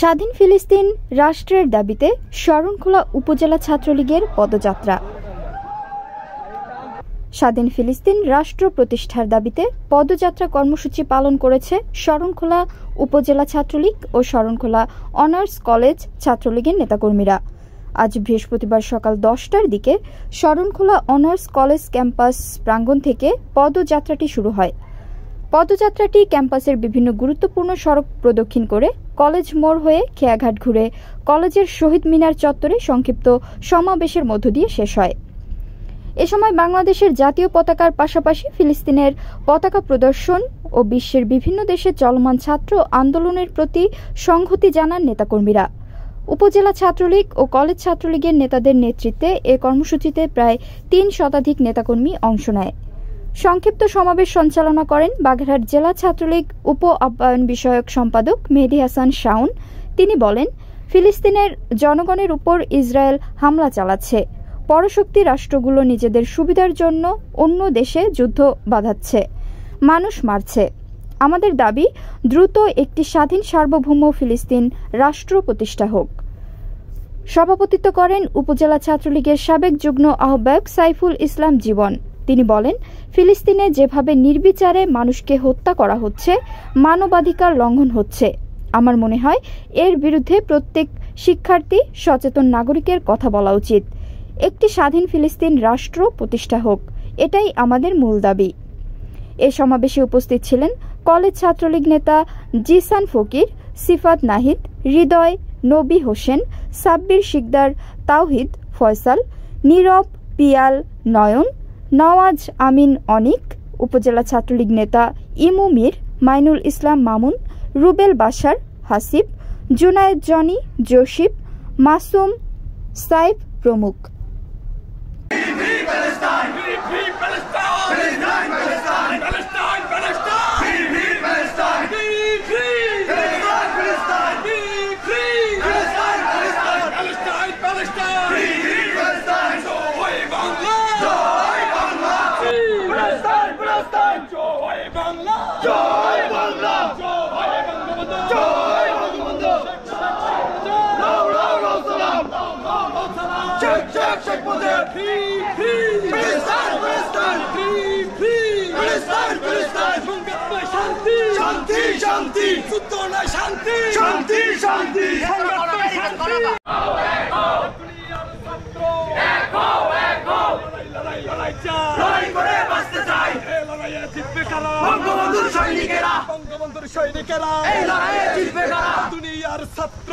স্বাধীন ফিলিস্তিন রাষ্ট্রের দাবিতে শরণখোলা উপজেলা ছাত্রলীগের পদযাত্রা। স্বাধীন ফিলিস্তিন রাষ্ট্র প্রতিষ্ঠার দাবিতে পদযাত্রা কর্মসূচি পালন করেছে শরণখোলা উপজেলা ছাত্রলীগ ও শরণখোলা অনার্স কলেজ ছাত্রলীগের নেতাকর্মীরা। আজ বৃহস্পতিবার সকাল 10টার দিকে শরণখোলা অনার্স কলেজ ক্যাম্পাস প্রাঙ্গণ থেকে পদযাত্রাটি শুরু হয়। পদযাত্রাটি ক্যাম্পাসের বিভিন্ন গুরুত্বপূর্ণ সড়ক প্রদক্ষিণ করে কলেজ মোড় হয়ে খেয়াঘাট ঘুরে কলেজের শহীদ মিনার চত্বরে সংক্ষিপ্ত সমাবেশের মধ্য দিয়ে শেষ হয়। এ সময় বাংলাদেশের জাতীয় পতাকার পাশাপাশি ফিলিস্তিনের পতাকা প্রদর্শন ও বিশ্বের বিভিন্ন দেশে চলমান ছাত্র আন্দোলনের প্রতি সংহতি জানান নেতাকর্মীরা। উপজেলা ছাত্রলীগ ও কলেজ ছাত্রলীগের নেতাদের নেতৃত্বে এ কর্মসূচিতে প্রায় ৩ শতাধিক নেতাকর্মী অংশ নেয়। সংক্ষিপ্ত সমাবেশ সঞ্চালনা করেন বাগেরহাট জেলা ছাত্রলীগ উপ আহ্বায়ন বিষয়ক সম্পাদক মেহেদী হাসান শাওন। তিনি বলেন, ফিলিস্তিনের জনগণের উপর ইসরায়েল হামলা চালাচ্ছে। পরশক্তি রাষ্ট্রগুলো নিজেদের সুবিধার জন্য অন্য দেশে যুদ্ধ বাঁধাচ্ছে, মানুষ মারছে। আমাদের দাবি, দ্রুত একটি স্বাধীন সার্বভৌম ফিলিস্তিন রাষ্ট্র প্রতিষ্ঠা হোক। সভাপতিত্ব করেন উপজেলা ছাত্রলীগের সাবেক যুগ্ম আহ্বায়ক সাইফুল ইসলাম জীবন। তিনি বলেন, ফিলিস্তিনে যেভাবে নির্বিচারে মানুষকে হত্যা করা হচ্ছে, মানবাধিকার লঙ্ঘন হচ্ছে। আমার মনে হয় এর বিরুদ্ধে প্রত্যেক শিক্ষার্থী, সচেতন নাগরিকের কথা বলা উচিত। একটি স্বাধীন ফিলিস্তিন রাষ্ট্র প্রতিষ্ঠা হোক, এটাই আমাদের মূল দাবি। এ সমাবেশে উপস্থিত ছিলেন কলেজ ছাত্রলীগ নেতা জিসান ফকির, সিফাত নাহিদ, হৃদয়, নবী হোসেন, সাব্বির শিকদার, তাওহিদ, ফয়সাল, নীরব, পিয়াল, নয়ন, নওয়াজ আমিন অনিক, উপজেলা ছাত্রলীগ নেতা ইমু মির, মাইনুল ইসলাম মামুন, রুবেল বাশার, হাসিব, জুনায়েদ জনি, জসিব, মাসুম, সাইফ প্রমুখ। বঙ্গবন্ধুর সৈনিকেরা দুনিয়ার ছাত্র